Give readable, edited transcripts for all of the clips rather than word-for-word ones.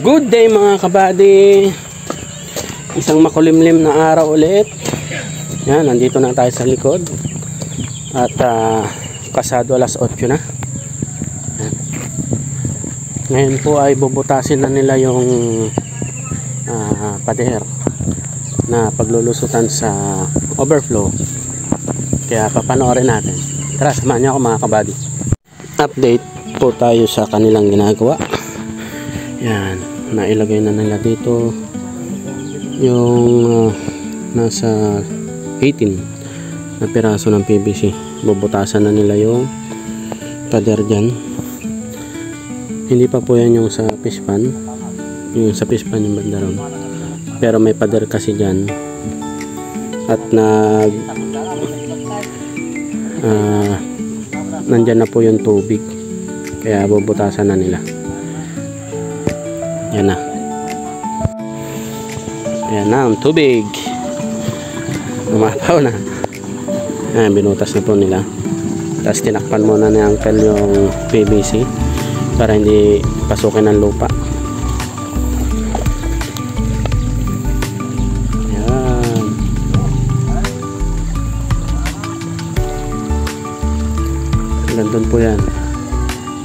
Good day mga kabady. Isang makulimlim na araw ulit. Yan, nandito na tayo sa likod. At pasado alas 8 na. Yan. Ngayon po ay bubutasin na nila yung pader na paglulusutan sa overflow. Kaya papanoorin natin. Tara, samahan niyo ako mga kabady. Update po tayo sa kanilang ginagawa. Yan, nailagay na nila dito yung nasa 18 na piraso ng PVC. Bubutasan na nila yung pader dyan. Hindi pa po yan yung sa fish pan. Yung sa fish pan yung banda ron. Pero may pader kasi dyan. At nandyan na po yung tubig. Kaya bubutasan na nila. Yan na. Yan na ang tubig. Umapaw na. Ayan, binutas na po nila. Tapos tinakpan muna ni Uncle yung PVC para hindi pasukin ng lupa. Yan. Gandun po yan.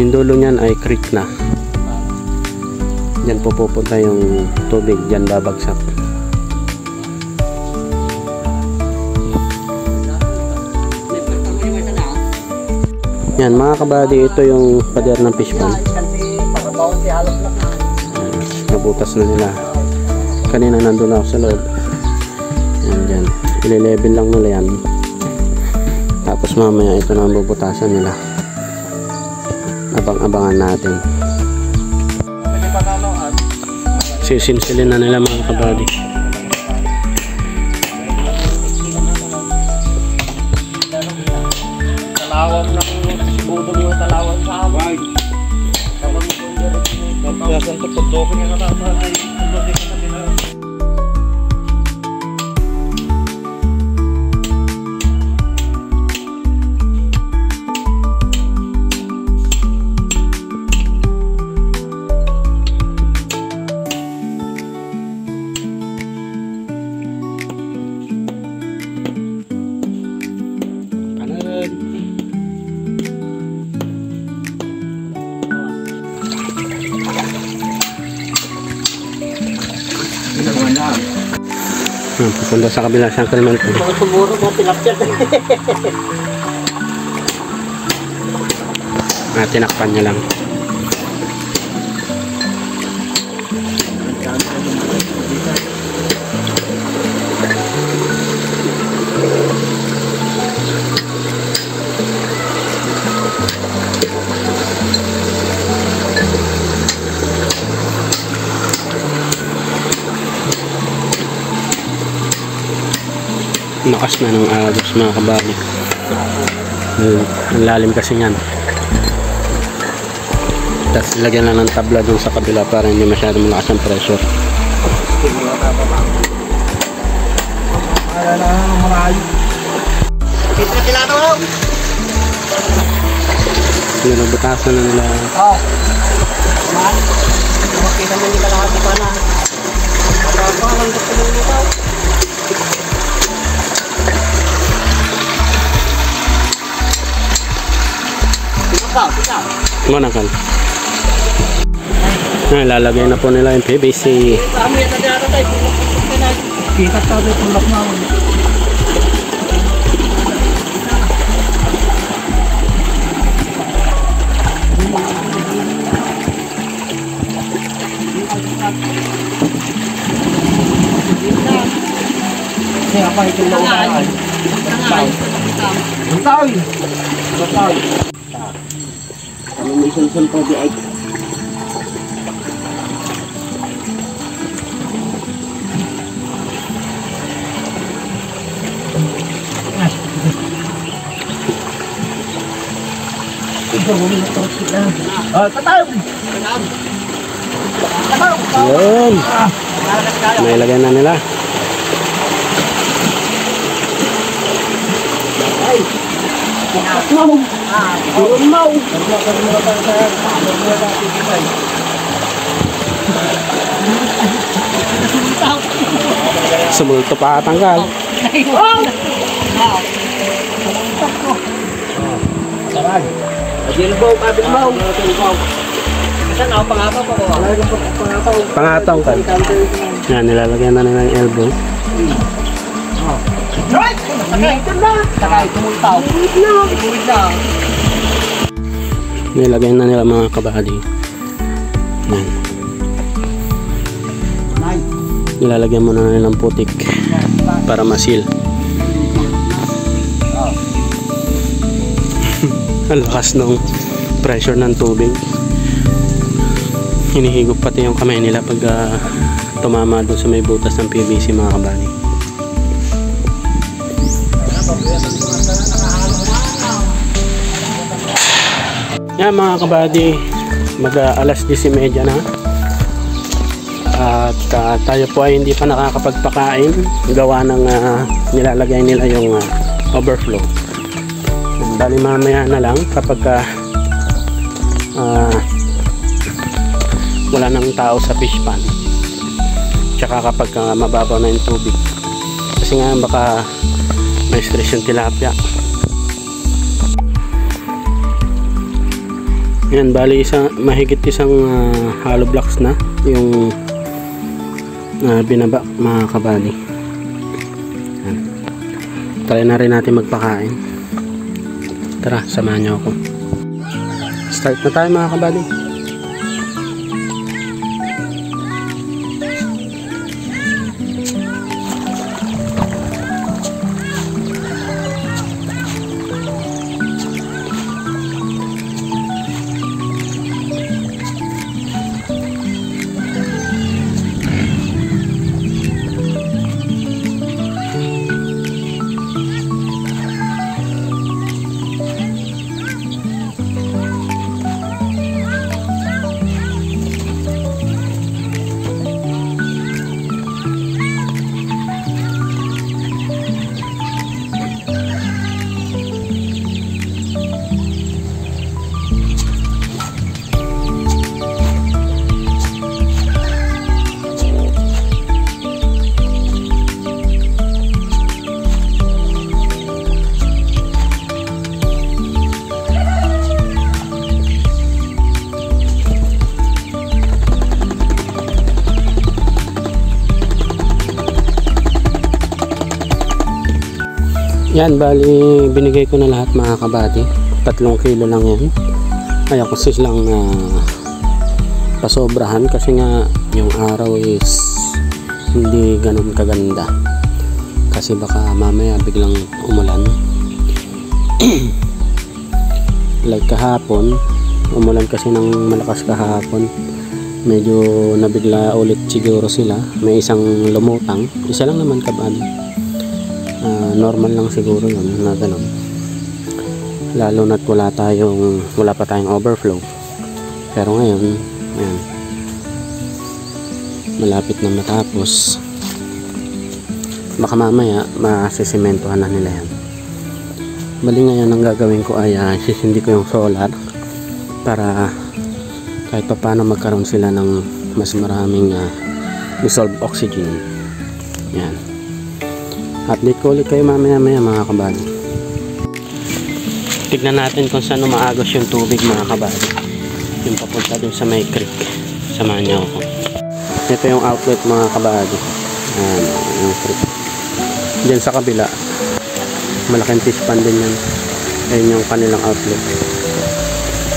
Yung dulo niyan ay creek na. Diyan po pupunta yung tubig, diyan babagsak. Yan mga kabady, ito yung pader ng fish pan. Nabutas na nila. Kanina nandun ako sa loob. Yan dyan. Ile-level lang nila yan. Tapos mamaya ito na ang bubutasan nila. Abang-abangan natin. Sisinsilin na nila mga kabady. Talawang ng budong yung talawang sa amin. Biasang tagpagdoko niya nakama ay kulot din na nila. Pupunta sa kabila siyang kalman ko. Mga sumuro mo pinapyat. Tinakpan niya lang. Lakas na ng agos mga kabady. Ang lalim kasi yan. Tapos lagyan lang ng tabla dun sa kabila para hindi masyadong malakas ang pressure. Nabutasan na nila. Makita mo nila lahat sa pana. Parang gusto mo nito. Mana kan? Lalagay na po nila yung PVC. Kita tayo tulak na. Kaya pa ito lang. Tayo. May sulsul po di ay. Yun. May lagay na nila. Mau. Mau. Sumulto pa tanggal. Sarag. Dilbaw, kabilbaw. Saan ako pangapaw pa ko? Pangataw ka. Yan, nilalagyan na nila yung elbow. Right! Sakay, tumultaw. Ibuwid na. Nilagyan na nila mga kabady. Yan. Nilalagyan muna na nilang putik para masil. Ang lakas ng pressure ng tubig. Hinihigop pati yung kamay nila pag tumama doon sa may butas ng PVC mga kabady. Yan mga kabady, mag alas 10:30 na. At tayo po ay hindi pa nakakapagpakain gawa ng nilalagay nila yung overflow. Bali mamaya na lang kapag wala nang tao sa fish pan, tsaka kapag mababaw na yung tubig, kasi nga baka may stress yung tilapia. Yan, bali mahigit isang hollow blocks na yung binaba mga kabady. Yan. Try na rin natin magpakain. Tara, samahan nyo ako. Start na tayo mga kabady. Yan, bali binigay ko na lahat mga kabady. 3 kilo lang yan. Ayaw ko silang pasobrahan kasi nga yung araw is hindi ganun kaganda. Kasi baka mamaya biglang umulan. Like kahapon, umulan kasi ng malakas kahapon. Medyo nabigla ulit siguro sila. May isang lumutang. Isa lang naman kabady. Normal lang siguro yun na ganun, lalo na't wala pa tayong overflow. Pero ngayon ayan, malapit na matapos, baka mamaya masisimentohan na nila yan. Bali ngayon ang gagawin ko ay sisindi ko yung solar para kahit pa paano magkaroon sila ng mas maraming dissolved oxygen. Yan. Update ko ulit kayo mamaya mga kabady. Tignan natin kung saan umaagos yung tubig mga kabady. Yung papunta dun sa may creek. Samahan niyo ako. Ito yung outlet mga kabady. Ayan, yung creek. Diyan sa kabila, malaking fish pond din yan. Ayan yung kanilang outlet.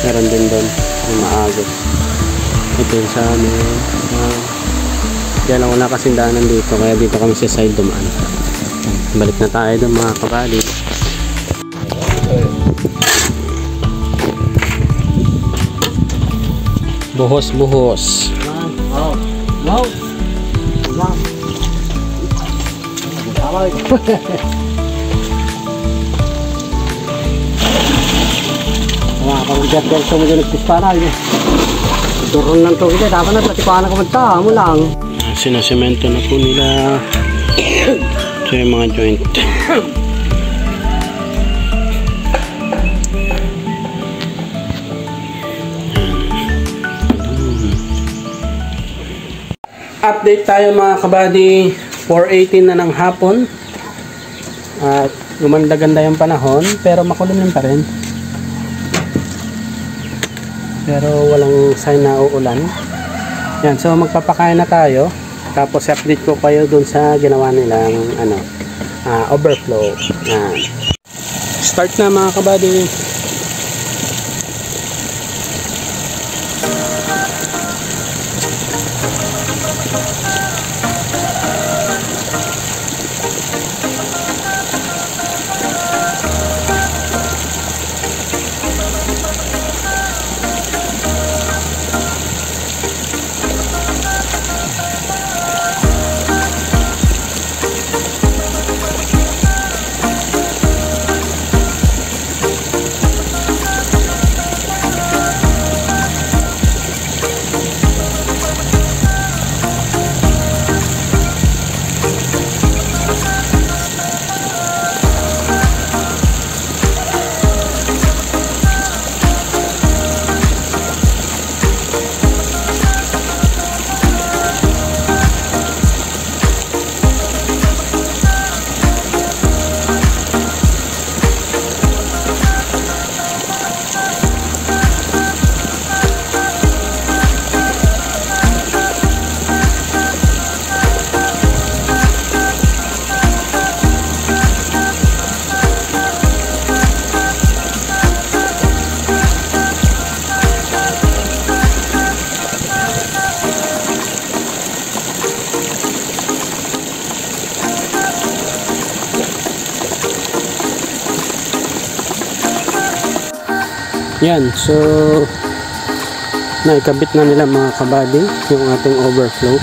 Meron din doon yung maagos. Ito yung sa amin. Kaya lang wala kasing daanan dito, kaya dito kami sa side dumaan. Balik na tayo doon mga kabady. Buhos. Wow. Wow. Wow. Mga pang-gerger ito mo dyan nagpispana. Durong ng tubig. Dapat na patipahan ako magta. Mo lang. Sinasemento na po nila. So yung mga joint. Update tayo mga kabady, 4:18 na ng hapon at gumanda-ganda yung panahon pero makulimlim pa rin, pero walang sign na uulan. Yan, so magpapakain na tayo tapos update ko kayo dun sa ginawa nilang overflow. Yan. Start na mga kabady. Yan, so naikabit na nila mga kabady yung ating overflow.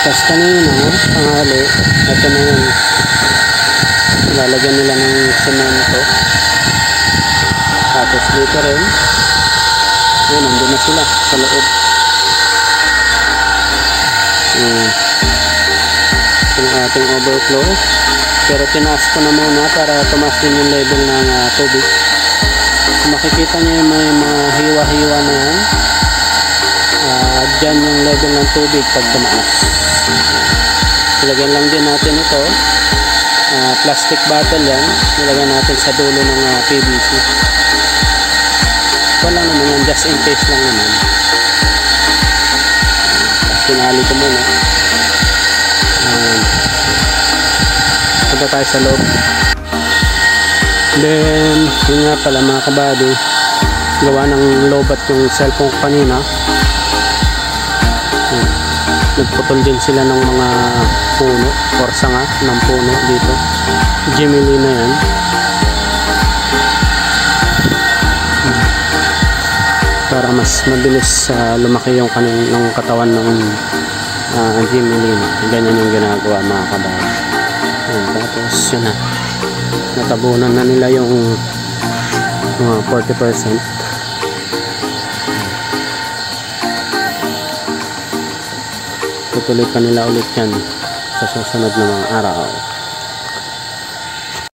Tapos kanina tanghali, ito na yun, lalagyan nila ng semento. Tapos dito rin yun, nandun na sila sa loob. Yung ating overflow, pero tinaas ko na muna para tumaas din yung level ng tubig. Makikita nyo yung mga hiwa-hiwa na yan, dyan yung level ng tubig pag tumaas. Ilagyan lang din natin ito, plastic bottle yan, ilagyan natin sa dulo ng PVC. Wala naman yan, just in case lang naman. Tinali ko muna. Punta tayo sa loob. Then yun nga pala mga kabady, gawa ng lobat yung cellphone ko kanina. Nagputol din sila ng mga puno or sanga ng puno dito. Gemini na yan. Para mas mabilis lumaki yung katawan ng Gemini. Ganyan yung ginagawa mga kabady. Tapos yun na, natabunan na nila yung mga 40%. Tutuloy pa nila ulit yan sa susunod na mga araw.